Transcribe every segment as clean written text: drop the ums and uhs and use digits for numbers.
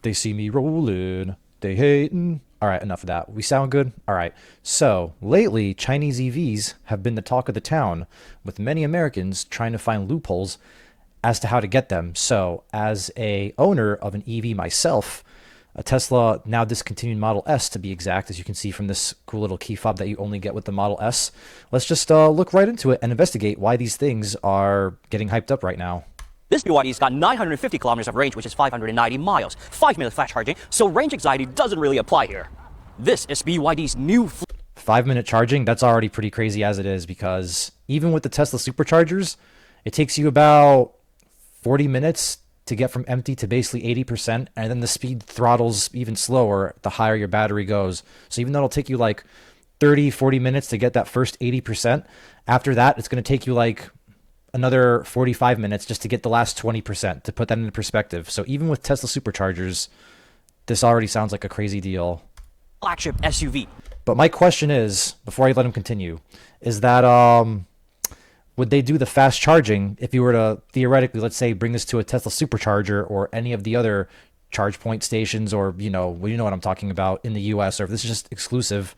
They see me rolling. They hating. All right, enough of that. We sound good? All right. So, lately, Chinese EVs have been the talk of the town, with many Americans trying to find loopholes as to how to get them. So, as a owner of an EV myself, a Tesla now discontinued Model S to be exact, as you can see from this cool little key fob that you only get with the Model S. Let's just look right into it and investigate why these things are getting hyped up right now. This BYD's got 950 kilometers of range, which is 590 miles, 5-minute fast charging, so range anxiety doesn't really apply here. This is BYD's new 5-minute charging, that's already pretty crazy as it is, because even with the Tesla superchargers, it takes you about 40 minutes to get from empty to basically 80%, and then the speed throttles even slower the higher your battery goes. So even though it'll take you like 30, 40 minutes to get that first 80%, after that, it's going to take you like another 45 minutes just to get the last 20%, to put that into perspective. So even with Tesla superchargers, this already sounds like a crazy deal. flagship SUV. But my question is, before I let him continue, is that would they do the fast charging if you were to theoretically, let's say, bring this to a Tesla supercharger or any of the other charge point stations, or you know what I'm talking about, in the US, or if this is just exclusive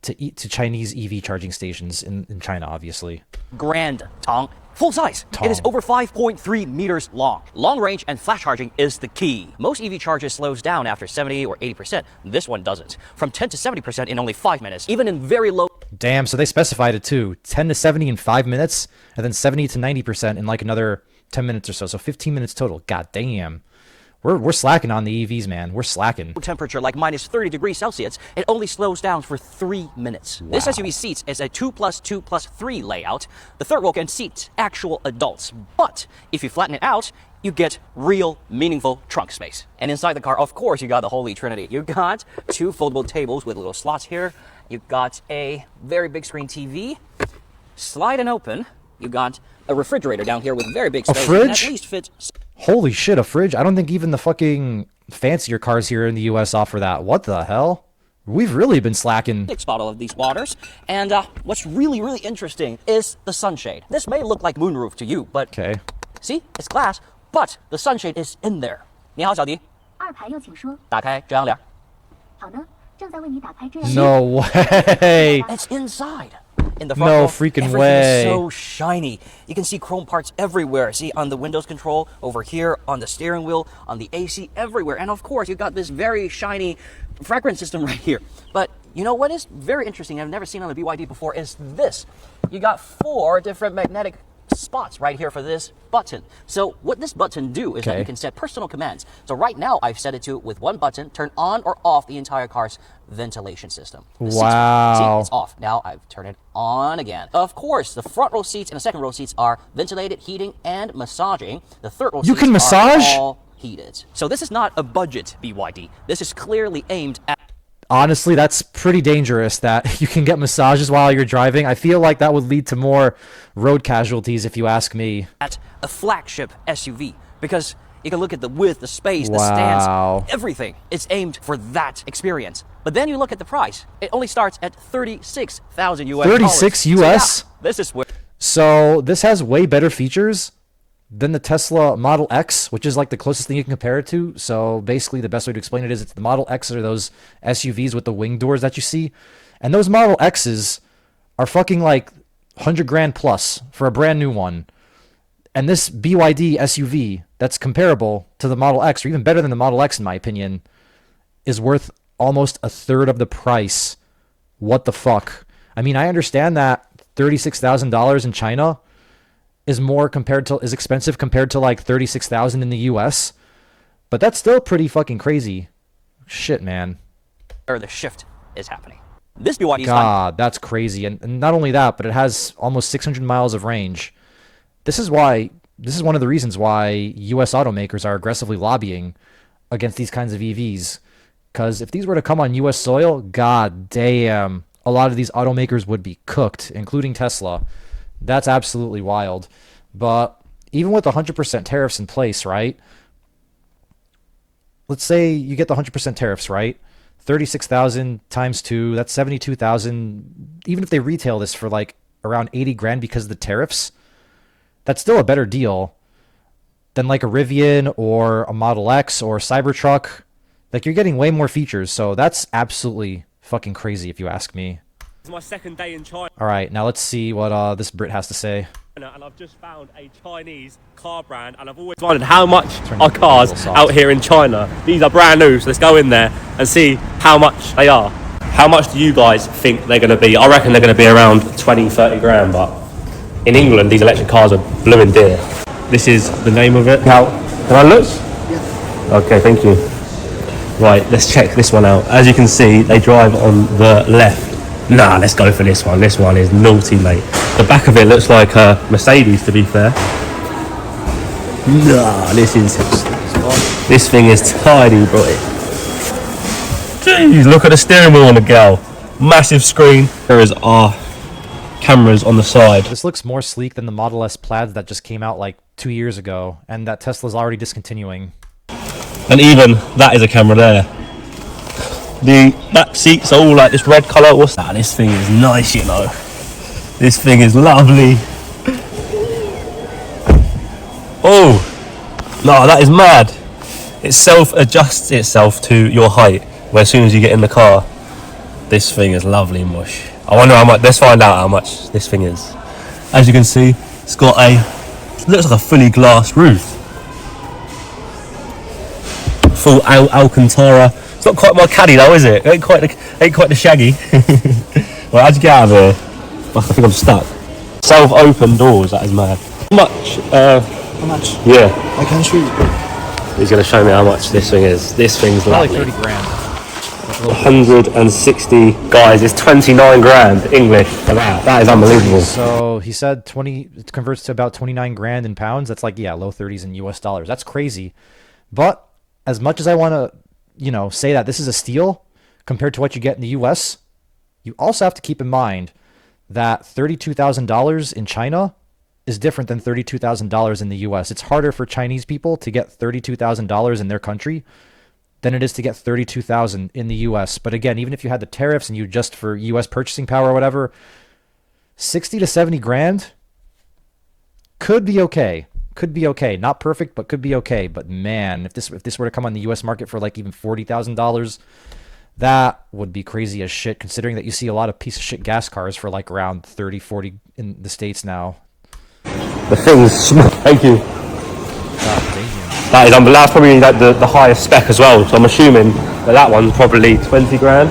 to Chinese EV charging stations in China, obviously. Grand Tong. Full size. It is over 5.3 meters long. Long range and fast charging is the key. Most EV charges slows down after 70 or 80%. This one doesn't. From 10 to 70% in only 5 minutes. Even in very low... Damn, so they specified it too. 10 to 70 in 5 minutes, and then 70 to 90% in like another 10 minutes or so. So 15 minutes total. God damn. We're slacking on the EVs, man. We're slacking. Temperature like minus 30 degrees Celsius, it only slows down for 3 minutes. Wow. This SUV seats is a 2+2+3 layout. The third row can seat actual adults. But if you flatten it out, you get real, meaningful trunk space. And inside the car, of course, you got the holy trinity. You got 2 foldable tables with little slots here. You got a very big screen TV. Slide and open. You got a refrigerator down here with very big space. A fridge? And at least fits... Holy shit, a fridge? I don't think even the fucking fancier cars here in the US offer that. What the hell? We've really been slacking. 6 bottle of these waters. And what's really, really interesting is the sunshade. This may look like moonroof to you, but Okay. see, it's glass, but the sunshade is in there. 你好，小迪。二排右请说。打开遮阳帘。好的，正在为你打开遮阳帘。No way. It's inside. In the front No row, freaking everything way. is so shiny. You can see chrome parts everywhere. See, on the windows control, over here, on the steering wheel, on the AC, everywhere. And of course, you got this very shiny fragrance system right here. But you know what is very interesting, I've never seen on the BYD before, is this. You got 4 different magnetic spots right here for this button. So what this button do is that you can set personal commands. So right now I've set it to, with one button, turn on or off the entire car's ventilation system. The seats, Wow. see, it's off. Now I've turned it on again. Of course, the front row seats and the second row seats are ventilated, heating, and massaging. The third row You seats can massage? are all heated. So this is not a budget BYD. This is clearly aimed at Honestly, that's pretty dangerous that you can get massages while you're driving. I feel like that would lead to more road casualties, if you ask me. a flagship SUV, because you can look at the width, the space, the Wow. stance, everything. It's aimed for that experience. But then you look at the price. It only starts at 36,000 US. 36 US? So yeah, this is where So this has way better features than the Tesla Model X, which is like the closest thing you can compare it to. So basically the best way to explain it is it's the Model X are those SUVs with the wing doors that you see. And those Model X's are fucking like 100 grand plus for a brand new one. And this BYD SUV that's comparable to the Model X, or even better than the Model X in my opinion, is worth almost a third of the price. What the fuck? I mean, I understand that $36,000 in China is expensive compared to like 36,000 in the US, but that's still pretty fucking crazy. Shit, man. the shift is happening. This BYD is God, that's crazy. And not only that, but it has almost 600 miles of range. This is one of the reasons why US automakers are aggressively lobbying against these kinds of EVs. Because if these were to come on US soil, god damn, a lot of these automakers would be cooked, including Tesla. That's absolutely wild. But even with 100% tariffs in place, right? Let's say you get the 100% tariffs, right? 36,000 times 2, that's 72,000. Even if they retail this for like around 80 grand because of the tariffs, that's still a better deal than like a Rivian or a Model X or a Cybertruck. Like, you're getting way more features, so that's absolutely fucking crazy if you ask me. It's my second day in China. All right, now let's see what this Brit has to say. And I've just found a Chinese car brand, and I've always wondered how much are the cars little soft. out here in China. These are brand new, so let's go in there and see how much they are. How much do you guys think they're going to be? I reckon they're going to be around 20, 30 grand, but in England, these electric cars are blooming dear. This is the name of it. Now, can I look? Yeah. Okay, thank you. Right, let's check this one out. As you can see, they drive on the left. Nah, let's go for this one. This one is naughty, mate. The back of it looks like a Mercedes, to be fair. Nah, this thing is tiny, bro. Jeez, look at the steering wheel on the gal. Massive screen. There is our cameras on the side. This looks more sleek than the Model S Plaids that just came out like 2 years ago, and that Tesla's already discontinuing. And even that is a camera there. The back seats are all like this red colour. What's that? This thing is nice, you know. This thing is lovely. Oh, no, that is mad. It self-adjusts itself to your height, where as soon as you get in the car. This thing is lovely, mush. I wonder how much, let's find out how much this thing is. As you can see, it's got it looks like a fully glass roof. Full Alcantara. It's not quite my caddy though, is it? Ain't quite the Shaggy. Well, how'd you get out of here? I think I'm stuck. Self-open doors, that is mad. How much? How much? Yeah. I can show you. He's going to show me how much this thing is. This thing's Probably lovely. 30 grand. 160, guys, it's 29 grand English for that. That is unbelievable. So he said 20, it converts to about 29 grand in pounds. That's like, yeah, low 30s in US dollars. That's crazy. But as much as I want to, say that this is a steal compared to what you get in the US, you also have to keep in mind that $32,000 in China is different than $32,000 in the US. It's harder for Chinese people to get $32,000 in their country than it is to get $32,000 in the US. But again, even if you had the tariffs and you adjust for US purchasing power or whatever, 60 to 70 grand could be okay. Could be okay. Not perfect, but could be okay. But man, if this were to come on the US market for like even $40,000, that would be crazy as shit, considering that you see a lot of piece of shit gas cars for like around 30, 40 in the States now. The thing's small. Thank you. God damn. That is unbelievable. That's probably like the highest spec as well. So I'm assuming that one's probably 20 grand.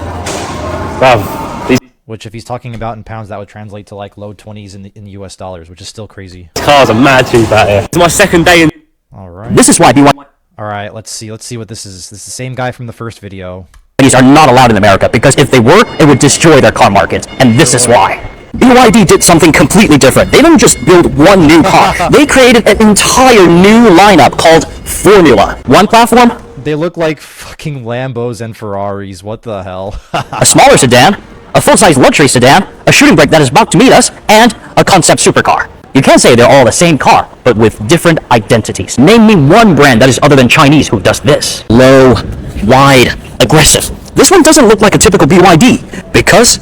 Wow. These Which, if he's talking about in pounds, that would translate to like low 20s in the US dollars, which is still crazy. cars are mad cheap out here. It's my second day in. All right. This is why BYD All right, let's see what this is. This is the same guy from the first video. are not allowed in America, because if they were, it would destroy their car market, and this is why. BYD did something completely different. They didn't just build one new car. They created an entire new lineup called Formula. One platform, They look like fucking Lambos and Ferraris. What the hell? a smaller sedan, a full-size luxury sedan, a shooting brake that is about to meet us, and a concept supercar. You can say they're all the same car, but with different identities. Name me one brand that is other than Chinese who does this. Low, wide, aggressive. This one doesn't look like a typical BYD, because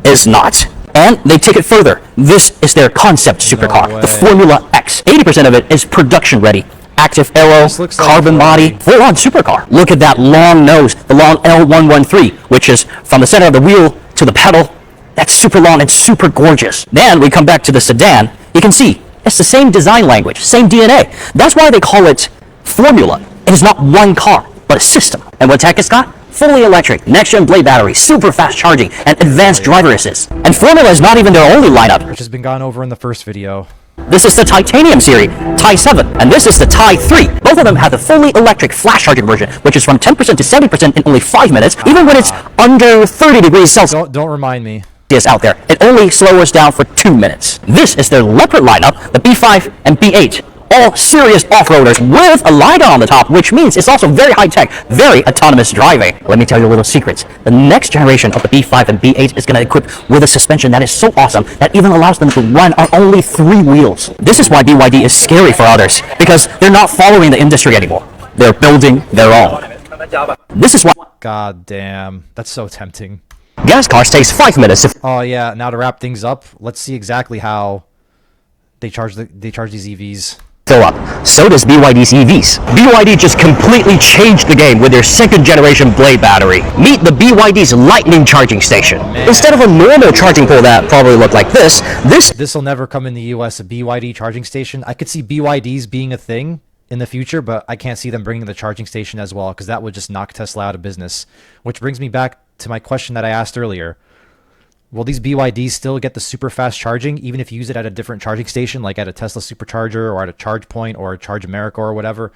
it's not. And they take it further. This is their concept supercar, way. the Formula X. 80% of it is production ready. Active aero, This looks like carbon Ferrari. body, full-on supercar. Look at that long nose, the long L113, which is from the center of the wheel to the pedal. That's super long and super gorgeous. Then we come back to the sedan. You can see it's the same design language, same DNA. That's why they call it Formula. It is not one car, but a system. And what tech it's got? Fully electric, next-gen blade battery, super fast charging, and advanced driver assist. And Formula is not even their only lineup. Which has been gone over in the first video. This is the Titanium series, Ti 7, and this is the Ti 3. Both of them have the fully electric flash charging version, which is from 10% to 70% in only 5 minutes, even when it's under 30 degrees Celsius. Don't remind me. Out there. It only slows down for 2 minutes. This is their Leopard lineup, the B5 and B8. All serious off-roaders with a LiDAR on the top, which means it's also very high-tech, very autonomous driving. Let me tell you a little secret. The next generation of the B5 and B8 is going to equip with a suspension that is so awesome that even allows them to run on only 3 wheels. This is why BYD is scary for others, because they're not following the industry anymore. They're building their own. This is why God damn. That's so tempting. gas cars takes 5 minutes to Oh yeah, now to wrap things up, let's see exactly how they charge these EVs. fill up. So does BYD's EVs. BYD just completely changed the game with their second generation Blade battery. Meet the BYD's Lightning charging station. Instead of a normal charging pole that probably looked like this will never come in the US, a BYD charging station. I could see BYDs being a thing in the future, but I can't see them bringing the charging station as well, because that would just knock Tesla out of business. Which brings me back to my question that I asked earlier. Will these BYDs still get the super fast charging, even if you use it at a different charging station, like at a Tesla supercharger or at a charge point or a Charge America or whatever?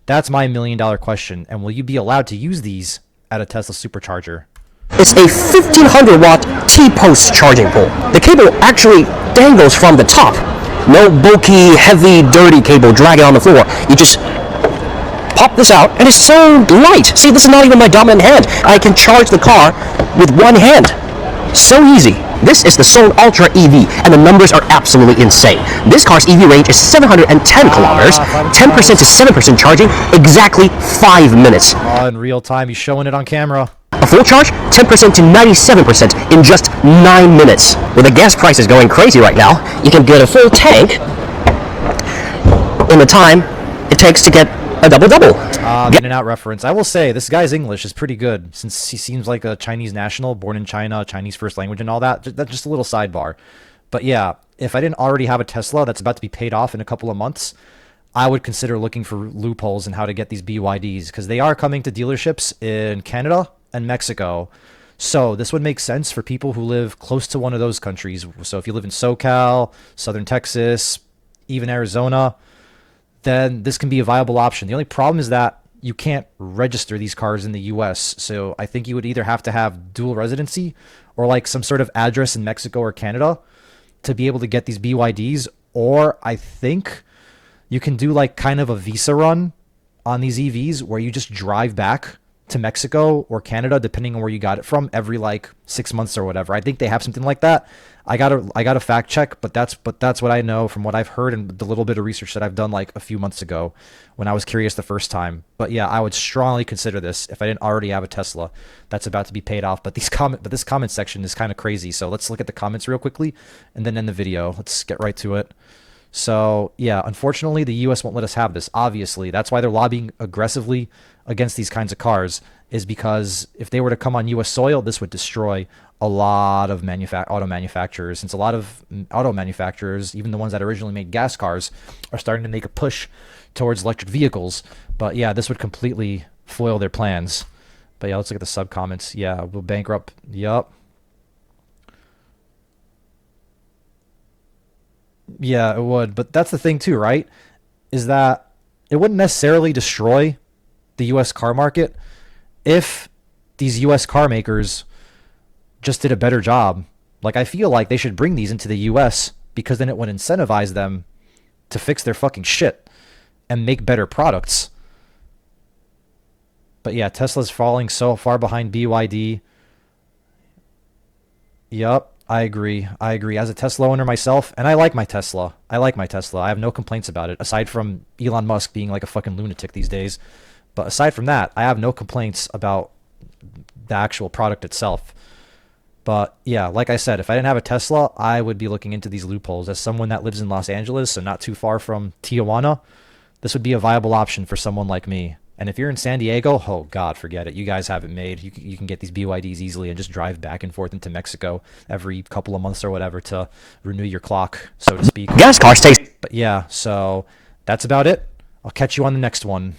That's my $1 million question. And will you be allowed to use these at a Tesla supercharger? It's a 1500 watt T-post charging pole. The cable actually dangles from the top. No bulky, heavy, dirty cable dragging on the floor. You just pop this out and it's so light. See, this is not even my dominant hand. I can charge the car with one hand. So easy. This is the Soul Ultra EV, and the numbers are absolutely insane. This car's EV range is 710 kilometers, 10% to 7% charging, exactly 5 minutes. In real time, he's showing it on camera. A full charge, 10% to 97% in just 9 minutes. With the gas prices going crazy right now, you can get a full tank in the time it takes to get a double-double. In and out reference. I will say, this guy's English is pretty good, since he seems like a Chinese national, born in China, Chinese first language and all that. That's just a little sidebar. But yeah, if I didn't already have a Tesla that's about to be paid off in a couple of months, I would consider looking for loopholes in how to get these BYDs, because they are coming to dealerships in Canada and Mexico. So this would make sense for people who live close to one of those countries. So if you live in SoCal, Southern Texas, even Arizona, then this can be a viable option. The only problem is that you can't register these cars in the US. So I think you would either have to have dual residency or like some sort of address in Mexico or Canada to be able to get these BYDs. Or I think you can do like kind of a visa run on these EVs where you just drive back to Mexico or Canada, depending on where you got it from, every like 6 months or whatever. I think they have something like that. I gotta fact check, but that's what I know from what I've heard and the little bit of research that I've done like a few months ago when I was curious the first time. But yeah, I would strongly consider this if I didn't already have a Tesla that's about to be paid off. But this comment section is kind of crazy. So let's look at the comments real quickly and then end the video. Let's get right to it. So yeah, unfortunately, the US won't let us have this. Obviously, that's why they're lobbying aggressively against these kinds of cars, is because if they were to come on US soil, this would destroy a lot of auto manufacturers, since a lot of auto manufacturers, even the ones that originally made gas cars, are starting to make a push towards electric vehicles. But yeah, this would completely foil their plans. But yeah, let's look at the sub comments. Yeah, we'll bankrupt. Yup. Yeah, it would. But that's the thing too, right? Is that it wouldn't necessarily destroy the US car market if these US car makers just did a better job. Like, I feel like they should bring these into the US, because then it would incentivize them to fix their fucking shit and make better products. But yeah, Tesla's falling so far behind BYD. Yup. I agree. As a Tesla owner myself, and I like my Tesla. I have no complaints about it, aside from Elon Musk being like a fucking lunatic these days. But aside from that, I have no complaints about the actual product itself. But yeah, like I said, if I didn't have a Tesla, I would be looking into these loopholes. As someone that lives in Los Angeles, so not too far from Tijuana, this would be a viable option for someone like me. And if you're in San Diego, oh God, forget it. You guys have it made. You can get these BYDs easily and just drive back and forth into Mexico every couple of months or whatever to renew your clock, so to speak. Gas cars taste. But yeah, so that's about it. I'll catch you on the next one.